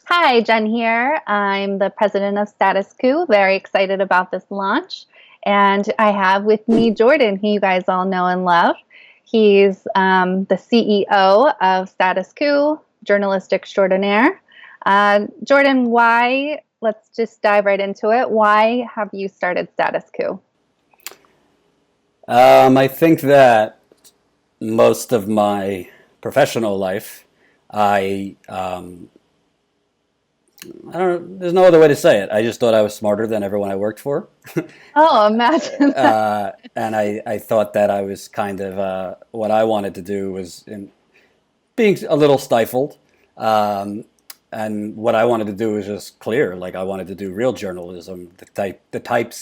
Hi, Jen here. I'm the president of Status Coup. Very excited about this launch. And I have with me Jordan, who you guys all know and love. He's the CEO of Status Coup, journalist extraordinaire. Jordan, let's just dive right into it. Why have you started Status Coup? I think that most of my professional life, I I don't. There's no other way to say it. I just thought I was smarter than everyone I worked for, Oh, imagine that. and I thought that I was kind of what I wanted to do was being a little stifled. Um, and what I wanted to do was just clear. Like I wanted to do real journalism, the type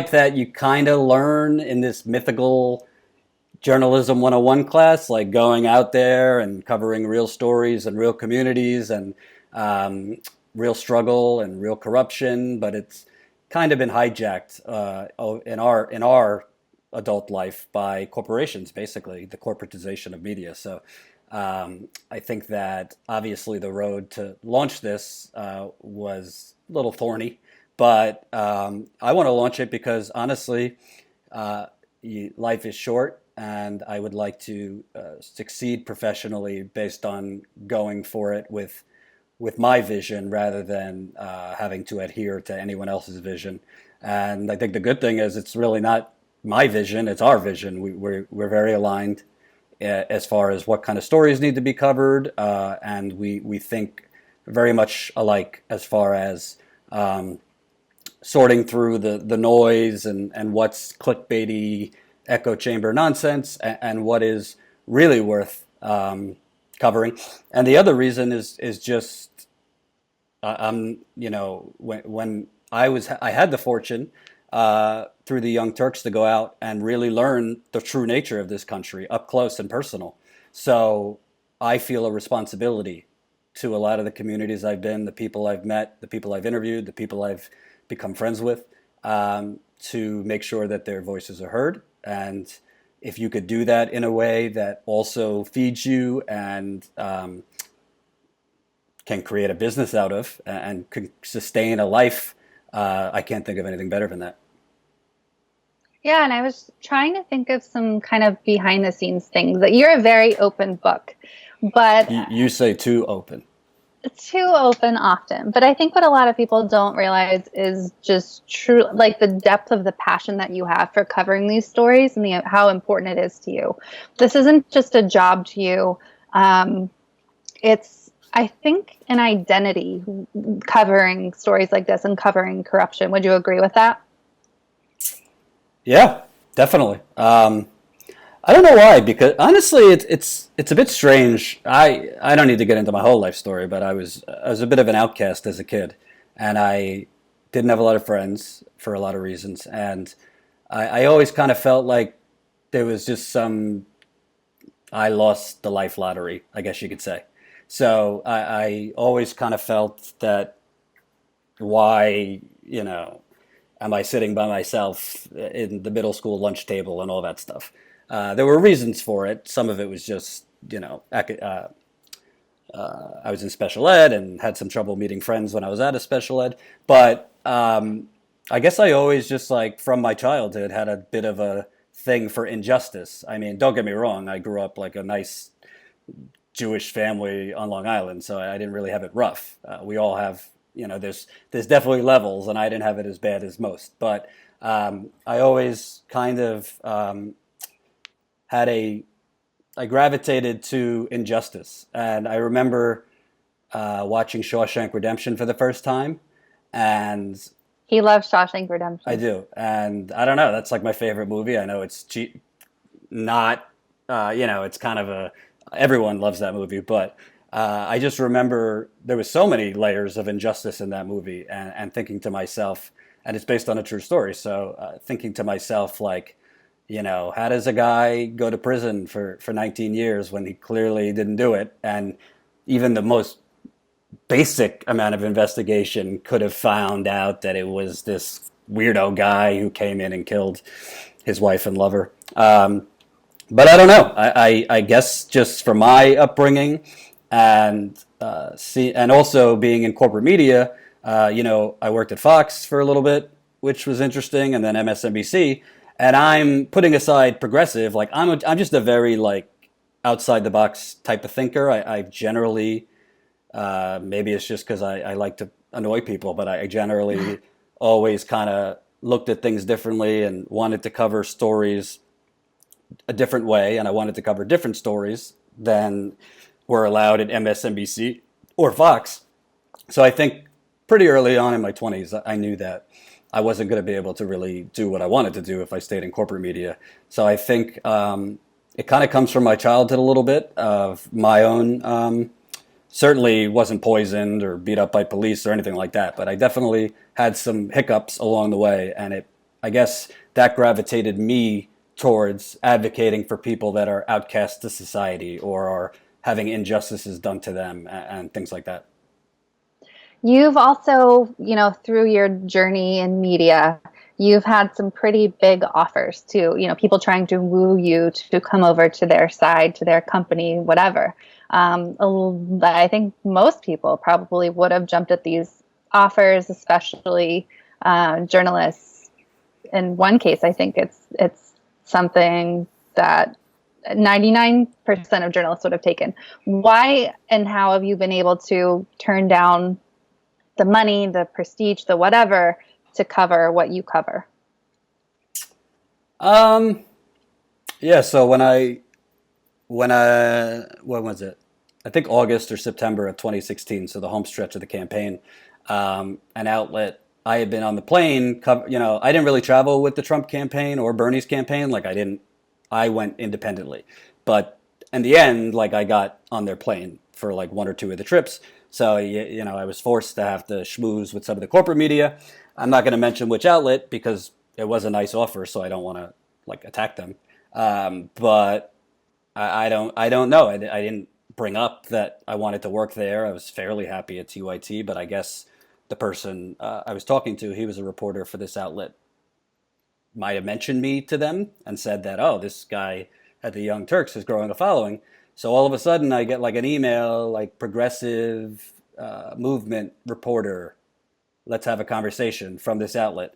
that you kind of learn in this mythical journalism 101 class, like going out there and covering real stories and real communities and um, real struggle and real corruption. But it's kind of been hijacked in our adult life by corporations, basically the corporatization of media. So I think that obviously the road to launch this was a little thorny, but I want to launch it because honestly, uh, life is short, and I would like to succeed professionally based on going for it with my vision rather than having to adhere to anyone else's vision. And I think the good thing is it's really not my vision; it's our vision. We're very aligned as far as what kind of stories need to be covered, and we think very much alike as far as sorting through the noise and what's clickbaity echo chamber nonsense and what is really worth covering. And the other reason is just when I had the fortune through the Young Turks to go out and really learn the true nature of this country up close and personal. So I feel a responsibility to a lot of the communities I've been, the people I've met, the people I've interviewed, the people I've become friends with, to make sure that their voices are heard. And if you could do that in a way that also feeds you and can create a business out of and can sustain a life, I can't think of anything better than that. Yeah, and I was trying to think of some kind of behind the scenes things that you're a very open book, but You say too open. too open often. But I think what a lot of people don't realize is just true, like the depth of the passion that you have for covering these stories and how important it is to you. This isn't just a job to you. It's, I think, an identity covering stories like this and covering corruption. Would you agree with that? Yeah, definitely. I don't know why, because honestly, it's a bit strange. I don't need to get into my whole life story, but I was a bit of an outcast as a kid, and I didn't have a lot of friends for a lot of reasons, and I always kind of felt like there was just some I lost the life lottery, I guess you could say. So I always kind of felt that why am I sitting by myself in the middle school lunch table and all that stuff. There were reasons for it. Some of it was just, I was in special ed and had some trouble meeting friends when I was out of special ed. But I guess I always just like from my childhood had a bit of a thing for injustice. I mean, don't get me wrong. I grew up like a nice Jewish family on Long Island, so I didn't really have it rough. We all have, there's definitely levels, and I didn't have it as bad as most. But I always kind of had a I gravitated to injustice, and I remember watching Shawshank Redemption for the first time, and He loves Shawshank I Redemption. do, and I don't know, that's like my favorite movie. I know it's cheap, not it's kind of a everyone loves that movie, but I just remember there was so many layers of injustice in that movie, and thinking to myself, and it's based on a true story, so thinking to myself like, how does a guy go to prison for 19 years when he clearly didn't do it, and even the most basic amount of investigation could have found out that it was this weirdo guy who came in and killed his wife and lover. But I don't know. I guess just from my upbringing, and and also being in corporate media. I worked at Fox for a little bit, which was interesting, and then MSNBC. And I'm putting aside progressive, like I'm just a very like outside the box type of thinker. I generally maybe it's just because I like to annoy people, but I generally always kind of looked at things differently and wanted to cover stories a different way, and I wanted to cover different stories than were allowed at MSNBC or Fox. So I think pretty early on in my 20s, I knew that I wasn't going to be able to really do what I wanted to do if I stayed in corporate media. So I think it kind of comes from my childhood a little bit of my own. Certainly wasn't poisoned or beat up by police or anything like that, but I definitely had some hiccups along the way, and I guess that gravitated me towards advocating for people that are outcast to society or are having injustices done to them and things like that. You've also, through your journey in media, you've had some pretty big offers too, people trying to woo you to come over to their side, to their company, whatever. I think most people probably would have jumped at these offers, especially journalists. In one case, I think it's something that 99% of journalists would have taken. Why and how have you been able to turn down the money, the prestige, the whatever to cover what you cover? Um, yeah. So when was it? I think August or September of 2016. So the home stretch of the campaign, an outlet. I had been on the plane. I didn't really travel with the Trump campaign or Bernie's campaign. Like I didn't. I went independently, but in the end, like I got on their plane for like one or two of the trips. So I was forced to have to schmooze with some of the corporate media. I'm not going to mention which outlet because it was a nice offer, so I don't want to like attack them. But I don't know. I didn't bring up that I wanted to work there. I was fairly happy at TYT, but I guess the person I was talking to, he was a reporter for this outlet, might have mentioned me to them and said that, oh, this guy at the Young Turks is growing a following. So all of a sudden I get like an email like progressive movement reporter, let's have a conversation from this outlet.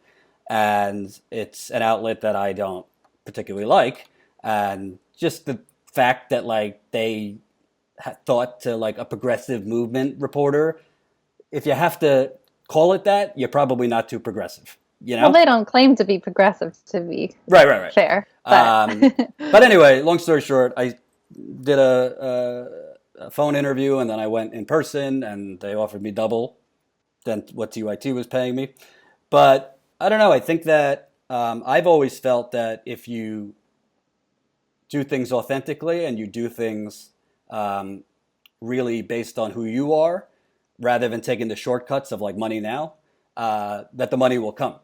And it's an outlet that I don't particularly like. And just the fact that like they thought to like a progressive movement reporter, if you have to call it that, you're probably not too progressive, you Well, know? they don't claim to be progressive, to be Right, right, right. fair, but But anyway, long story short, I did a phone interview and then I went in person and they offered me double than what TYT was paying me. But I don't know. I think that I've always felt that if you do things authentically and you do things um, really based on who you are, rather than taking the shortcuts of like money now, that the money will come.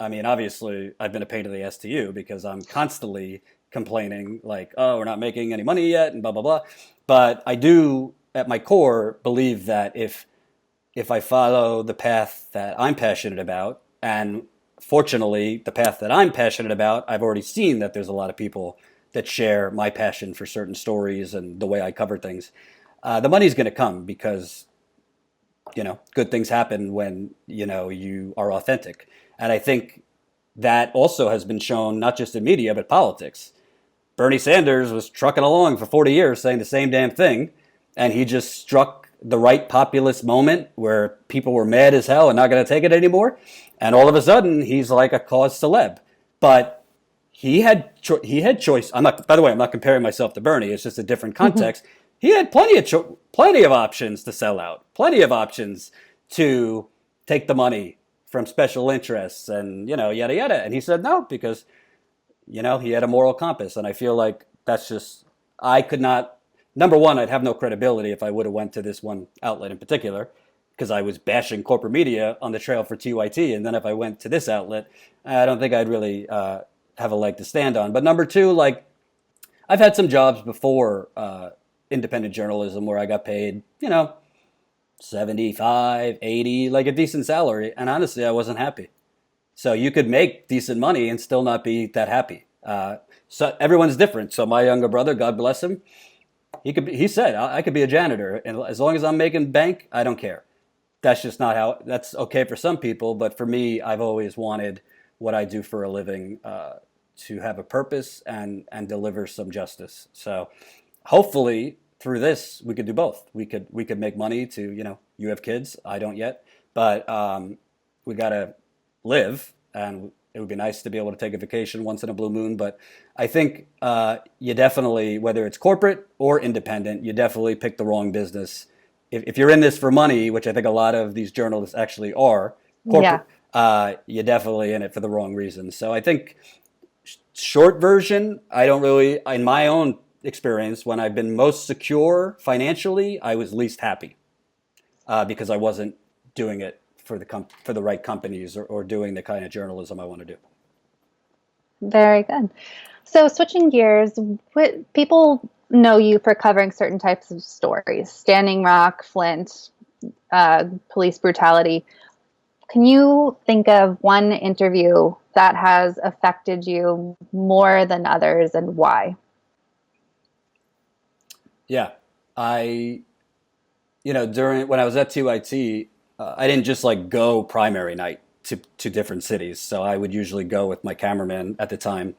I mean, obviously, I've been a pain in the ass to you because I'm constantly complaining, like, oh, we're not making any money yet, and blah blah blah. But I do, at my core, believe that if I follow the path that I'm passionate about, and fortunately, the path that I'm passionate about, I've already seen that there's a lot of people that share my passion for certain stories and the way I cover things. The money's going to come because good things happen when you are authentic, and I think that also has been shown not just in media but politics. Bernie Sanders was trucking along for 40 years saying the same damn thing, and he just struck the right populist moment where people were mad as hell and not going to take it anymore, and all of a sudden he's like a cause celeb. But he had choice. I'm not. By the way, I'm not comparing myself to Bernie. It's just a different context. He had plenty of options to sell out, plenty of options to take the money from special interests, and yada yada. And he said no because he had a moral compass, and I feel like that's just I could not. Number one, I'd have no credibility if I would have went to this one outlet in particular because I was bashing corporate media on the trail for TYT, and then if I went to this outlet, I don't think I'd really have a leg to stand on. But number two, like I've had some jobs before independent journalism where I got paid, 75, 80, like a decent salary, and honestly, I wasn't happy. So you could make decent money and still not be that happy. So everyone's different. So my younger brother, God bless him, He said, I could be a janitor, and as long as I'm making bank, I don't care. That's just not how. That's okay for some people, but for me, I've always wanted what I do for a living to have a purpose and deliver some justice. So hopefully through this we could do both. We could make money to, you have kids, I don't yet, but we got to live, and it would be nice to be able to take a vacation once in a blue moon. But I think you definitely, whether it's corporate or independent, you definitely pick the wrong business. If you're in this for money, which I think a lot of these journalists actually are, Yeah. corporate, you're definitely in it for the wrong reasons. So I think short version, I don't really, in my own experience, when I've been most secure financially, I was least happy because I wasn't doing it for for the right companies, or doing the kind of journalism I want to do. Very good. So, switching gears, what people know you for covering certain types of stories, Standing Rock, Flint, police brutality. Can you think of one interview that has affected you more than others and why? Yeah, I during when I was at TYT, I didn't just like go primary night to different cities. So I would usually go with my cameraman at the time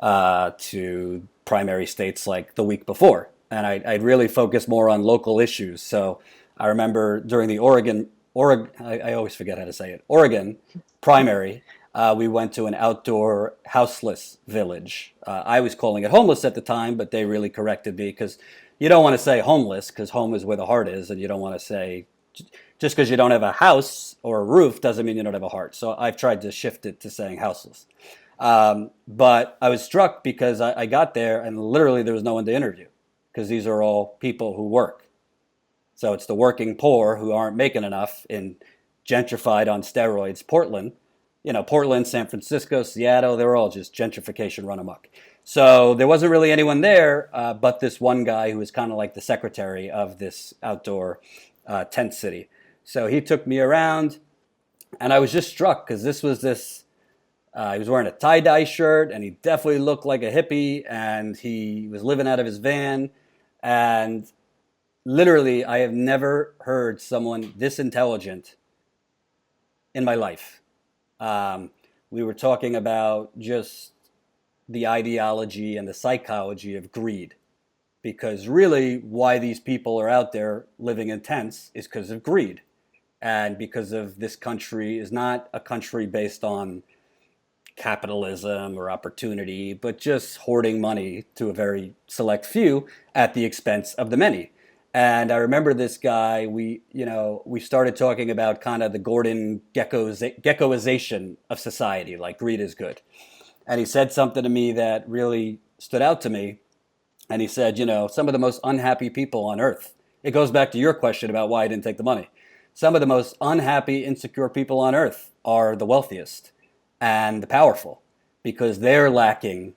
to primary states like the week before, and I'd really focus more on local issues. So I remember during the Oregon, I always forget how to say it, Oregon primary. We went to an outdoor houseless village. I was calling it homeless at the time, but they really corrected me because you don't want to say homeless because home is where the heart is, and you don't want to say just because you don't have a house or a roof doesn't mean you don't have a heart. So I've tried to shift it to saying houseless. But I was struck because I got there and literally there was no one to interview because these are all people who work. So it's the working poor who aren't making enough in gentrified on steroids Portland. Portland, San Francisco, Seattle, they were all just gentrification run amok. So there wasn't really anyone there but this one guy who was kind of like the secretary of this outdoor tent city. So he took me around, and I was just struck because he was wearing a tie-dye shirt, and he definitely looked like a hippie, and he was living out of his van. And literally, I have never heard someone this intelligent in my life. Um, we were talking about just the ideology and the psychology of greed. Because really, why these people are out there living in tents is because of greed. And because of this country is not a country based on capitalism or opportunity, but just hoarding money to a very select few at the expense of the many. And I remember this guy. We started talking about kind of the Gordon geckoization of society, like greed is good. And he said something to me that really stood out to me. And he said, some of the most unhappy people on earth. It goes back to your question about why I didn't take the money. Some of the most unhappy, insecure people on earth are the wealthiest and the powerful because they're lacking,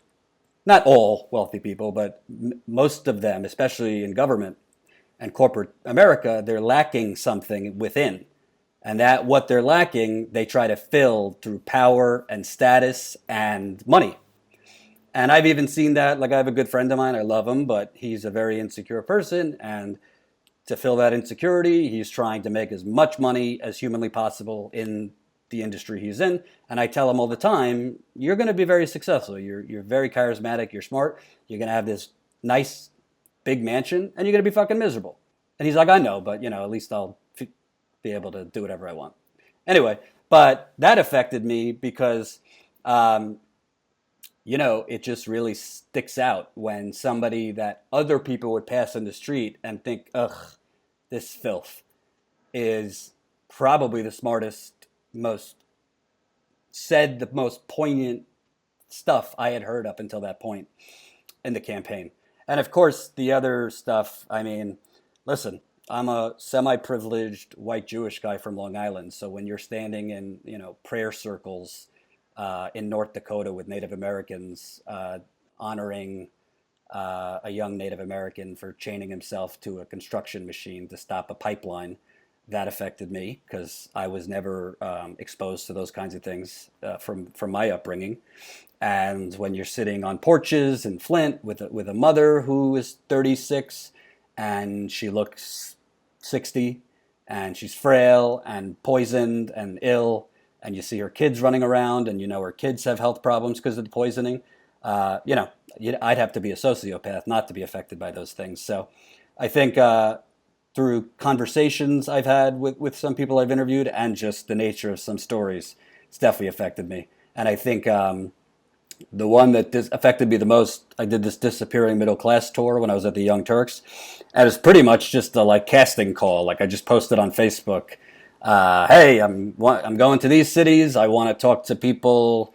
not all wealthy people, but most of them, especially in government and corporate America, they're lacking something within. And that what they're lacking, they try to fill through power and status and money. And I've even seen that. Like, I have a good friend of mine, I love him, but he's a very insecure person. And to fill that insecurity, he's trying to make as much money as humanly possible in the industry he's in. And I tell him all the time, you're going to be very successful. You're very charismatic. You're smart. You're going to have this nice big mansion, and you're going to be fucking miserable. And he's like, I know, but at least I'll be able to do whatever I want. Anyway, but that affected me because it just really sticks out when somebody that other people would pass in the street and think, ugh, this filth, is probably the smartest, the most poignant stuff I had heard up until that point in the campaign. And of course, the other stuff, I mean, listen, I'm a semi-privileged white Jewish guy from Long Island. So when you're standing in, prayer circles in North Dakota with Native Americans, honoring a young Native American for chaining himself to a construction machine to stop a pipeline that affected me because I was never exposed to those kinds of things from my upbringing. And when you're sitting on porches in Flint with a mother who is 36 and she looks 60 and she's frail and poisoned and ill, and you see her kids running around and you know her kids have health problems because of the poisoning, you know, I'd have to be a sociopath not to be affected by those things. So I think through conversations I've had with some people I've interviewed and just the nature of some stories, it's definitely affected me. And I think the one that affected me the most, I did this Disappearing Middle Class tour when I was at the Young Turks, and it's pretty much just a like casting call. Like I just posted on Facebook, "Hey, I'm going to these cities. I want to talk to people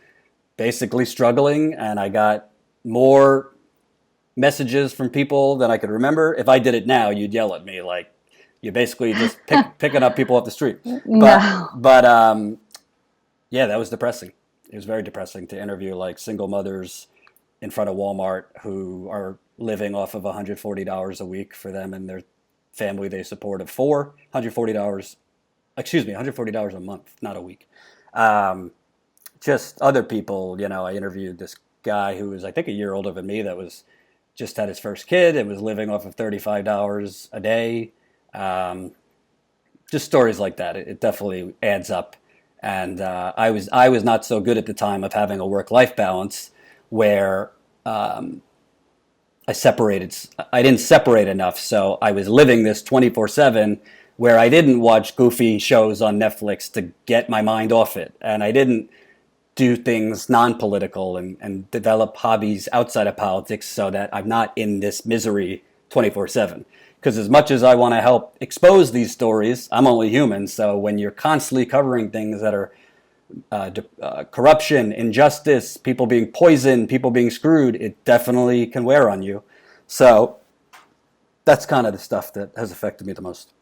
basically struggling," and I got more messages from people than I could remember. If I did it now, you'd yell at me like you're basically just picking up people off the street. No. But yeah, that was depressing. It was very depressing to interview like single mothers in front of Walmart who are living off of $140 a week for them and their family they support of four. $140, $140 a month, not a week. Just other people, you know, I interviewed this guy who was, I think, a year older than me that was just had his first kid and was living off of $35 a day. Just stories like that. It definitely adds up. And I was not so good at the time of having a work-life balance where I didn't separate enough. So I was living this 24/7 where I didn't watch goofy shows on Netflix to get my mind off it. And I didn't do things non-political and develop hobbies outside of politics so that I'm not in this misery 24/7. Because as much as I want to help expose these stories, I'm only human. So when you're constantly covering things that are corruption, injustice, people being poisoned, people being screwed, it definitely can wear on you. So that's kind of the stuff that has affected me the most.